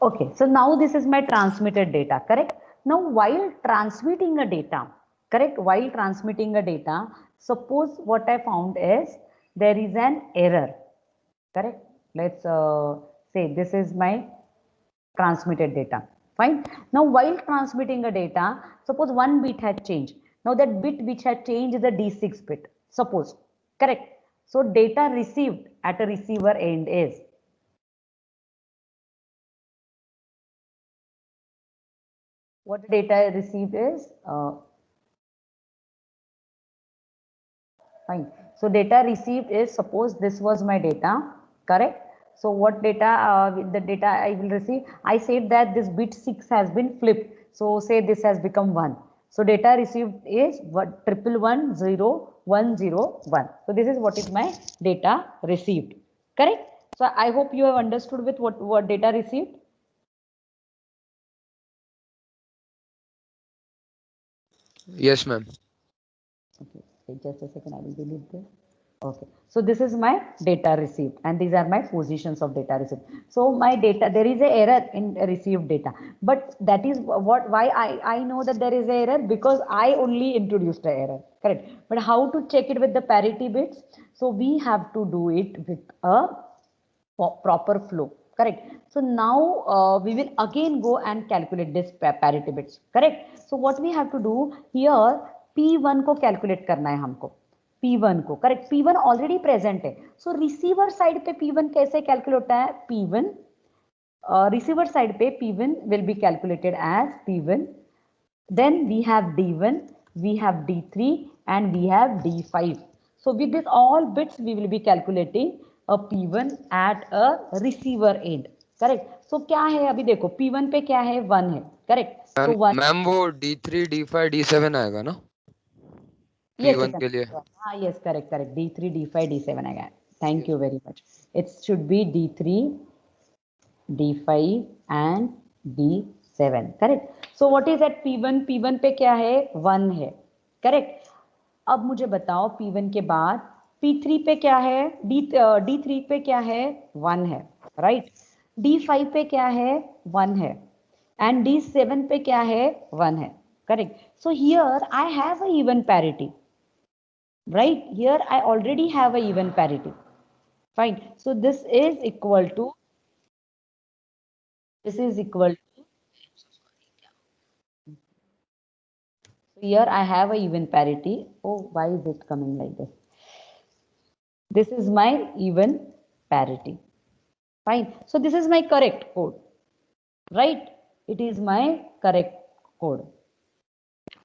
Okay, so now this is my transmitted data, correct? Now while transmitting a data, correct, while transmitting a data, suppose what I found is there is an error, correct? Let's say this is my transmitted data, fine. Now while transmitting a data, suppose one bit had changed. Now that bit which had changed is a D6 bit, suppose, correct? So data received at a receiver end is, what data received is fine. So data received is, suppose this was my data, correct? So what data, the data I will receive, I said that this bit 6 has been flipped. So say this has become 1. So data received is what, 1110101. So this is what is my data received, correct? So I hope you have understood with what data received. Yes, ma'am. Okay, wait just a second, I will delete this. Okay, so this is my data received and these are my positions of data received. So my data, there is a error in received data, but that is what, why I know that there is a error, because I only introduced the error, correct? But how to check it with the parity bits? So we have to do it with a proper flow, correct? So now we will again go and calculate this parity bits, correct? So what we have to do here, p1 को calculate करना है हमको, p1 को, correct? p1 already present है, so receiver side पे p1 कैसे calculate होता है? p1 receiver side पे p1 will be calculated as p1, then we have d1, we have d3 and we have d5. So with this all bits we will be calculating a p1 at a receiver end, correct? So क्या है अभी देखो, p1 पे क्या है, 1 है, correct? Ma'am So 1, ma'am वो D3 D5 D7 आएगा ना yes yes P1 के लिए? हाँ yes correct correct, d3 d5 d7 आएगा. Thank you very much. It should be d3 d5 and d7, correct? So what is at p1? p1 पे क्या है, 1 है, correct? अब मुझे बताओ p1 के बाद p3 पे क्या है, d3 पे क्या है, 1 है, right? d5 पे क्या है, 1 है, and d7 पे क्या है, 1 है, correct? So here I have a even parity, right? Here I already have a even parity, fine. So this is equal to, so here I have a even parity. Oh, why is it coming like this? This is my even parity. Fine. So this is my correct code, right? It is my correct code.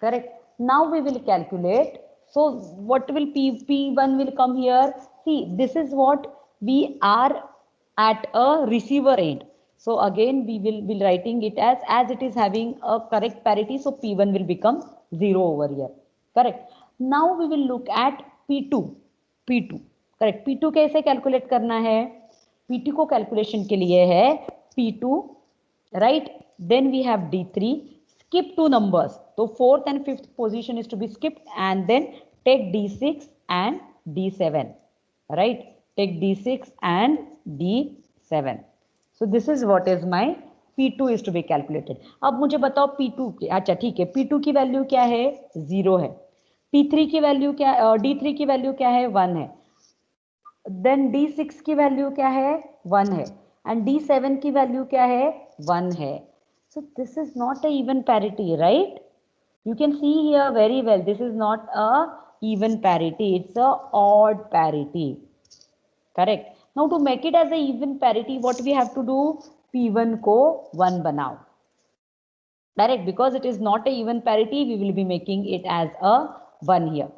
Correct. Now we will calculate. So what will P1 will come here? See, this is what we are at a receiver end. So again, we will be writing it as it is having a correct parity. So P1 will become 0 over here. Correct. Now we will look at P2. P2. Correct. P2 कैसे calculate करना है? P2 को calculation के लिए है P2, right? Then we have d3, skip two numbers, so fourth and fifth position is to be skipped, and then take d6 and d7, right? Take d6 and d7. So this is what is my p2 is to be calculated. अब मुझे बताओ p2 की, अच्छा ठीक है, p2 की value क्या है, 0 है, p3 की वैल्यू क्या, d3 की वैल्यू क्या है, 1 है, देन d6 की वैल्यू क्या है, 1 है, एंड d7 की वैल्यू क्या है, 1 है. So this is not a even parity, right? You can see here very well, this is not a even parity, it's a odd parity, correct? Now to make it as a even parity, what we have to do, p1 को 1 बनाओ, direct, because it is not a even parity, we will be making it as a 1 here.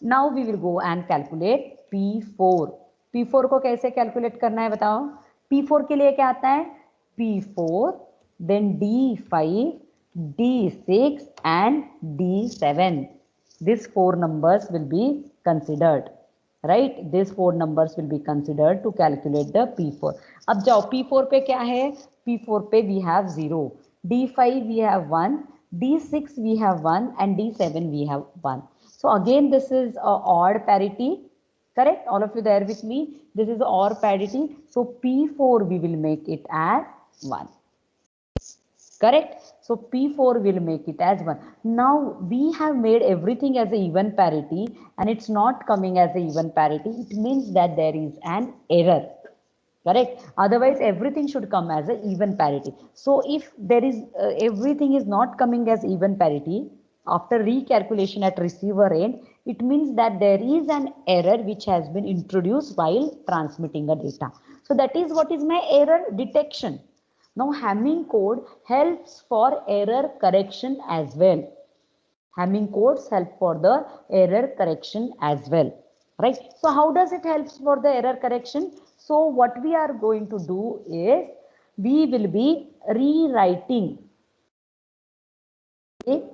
Now we will go and calculate P4. P4 को कैसे calculate करना है बताओ? P4 के लिए क्या आता है? P4, then D5, D6 and D7. These four numbers will be considered. Right? These four numbers will be considered to calculate the P4. अब जाओ P4 पे क्या है? P4 पे we have 0. D5 we have 1. D6 we have 1 and D7 we have 1. So again this is a odd parity. Correct? All of you there with me? This is odd parity. So P4 we will make it as 1. Correct? So P4 will make it as 1. Now we have made everything as a even parity and it's not coming as a even parity. It means that there is an error. Correct? Otherwise everything should come as a even parity. So if there is everything is not coming as even parity after recalculation at receiver end, it means that there is an error which has been introduced while transmitting a data. So that is what is my error detection. Now Hamming code helps for error correction as well. Hamming codes help for the error correction as well, right? So how does it help for the error correction? So what we are going to do is we will be rewriting the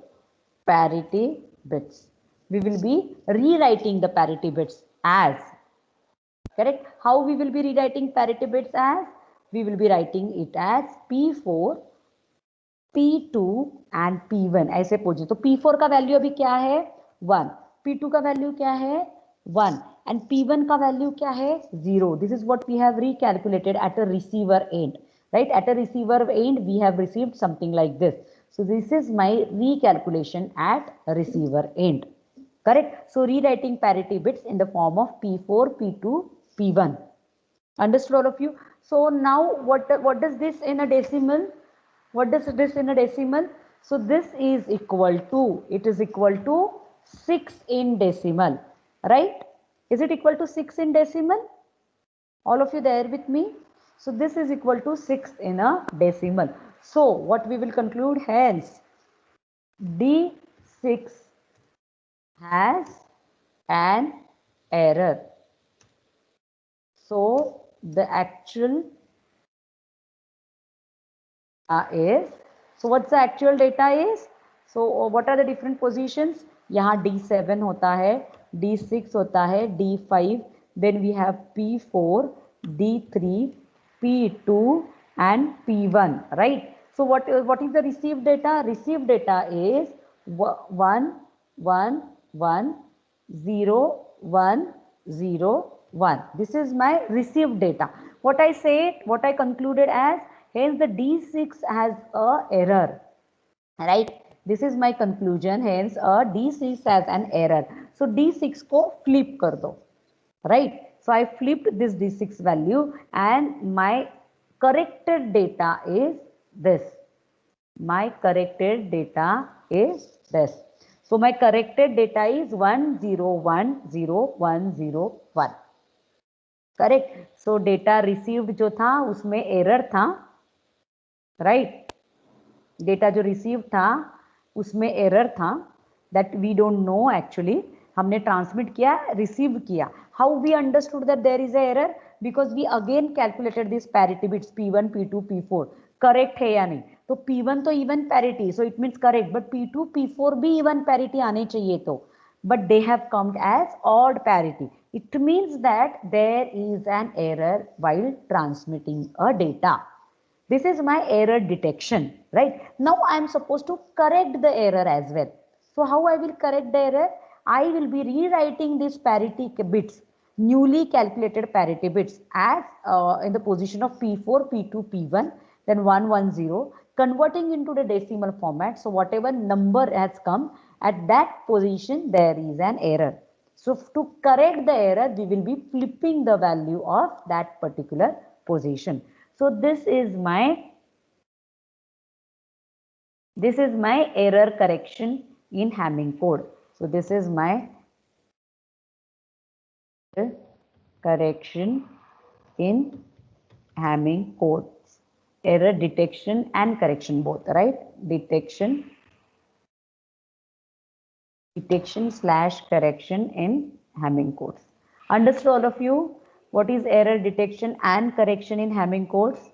parity bits. We will be rewriting the parity bits as, correct? How we will be rewriting parity bits as? We will be writing it as P4 P2 and P1 ऐसे पूछे तो P4 का value अभी क्या है 1, P2 का value क्या है 1 एंड P1 का वैल्यू क्या है 0. This is what we have recalculated at a receiver end, right? At a receiver end we have received something like this. So this is my recalculation at receiver end. Correct? So rewriting parity bits in the form of P4 P2 P1. Understood all of you? So now what does this in a decimal? What does this in a decimal? So this is equal to, it is equal to 6 in decimal, right? Is it equal to 6 in decimal? All of you there with me? So this is equal to 6 in a decimal. So what we will conclude, hence D6 has an error. So the actual is, so what's the actual data is? So what are the different positions? यहाँ D7 होता है, D6 होता है, D5, then we have P4, D3, P2 and P1, right? So what is the received data? Received data is 1, 1, 1, 0, 1, 0, 1. This is my received data. What I said, what I concluded as, hence the D6 has a error, right? This is my conclusion, hence a D6 has an error. So D6 को flip कर दो, right? So I flipped this D6 value and my corrected data is this. My corrected data is this. So my corrected data is 1010101. Correct. So data received जो था उसमें error था, right? Data जो receive था उसमें error था, that we don't know actually. हमने transmit किया, रिसीव किया. How we understood that there is a error? Because we again calculated this parity bits P1 P2 P4. Correct है या नहीं? तो P1 तो even parity, so it means correct, but P2 P4 भी even parity आने चाहिए तो, but they have come as odd parity. It means that there is an error while transmitting a data. This is my error detection, right? Now I am supposed to correct the error as well. So how I will correct the error? I will be rewriting these parity bits, newly calculated parity bits as in the position of P4, P2, P1, then 110, converting into the decimal format. So whatever number has come, at that position there is an error. So to correct the error, we will be flipping the value of that particular position. So this is my error correction in Hamming code. So this is my correction in Hamming code. Error detection and correction both, right? Detection / correction in Hamming codes. Understood all of you? What is error detection and correction in Hamming codes?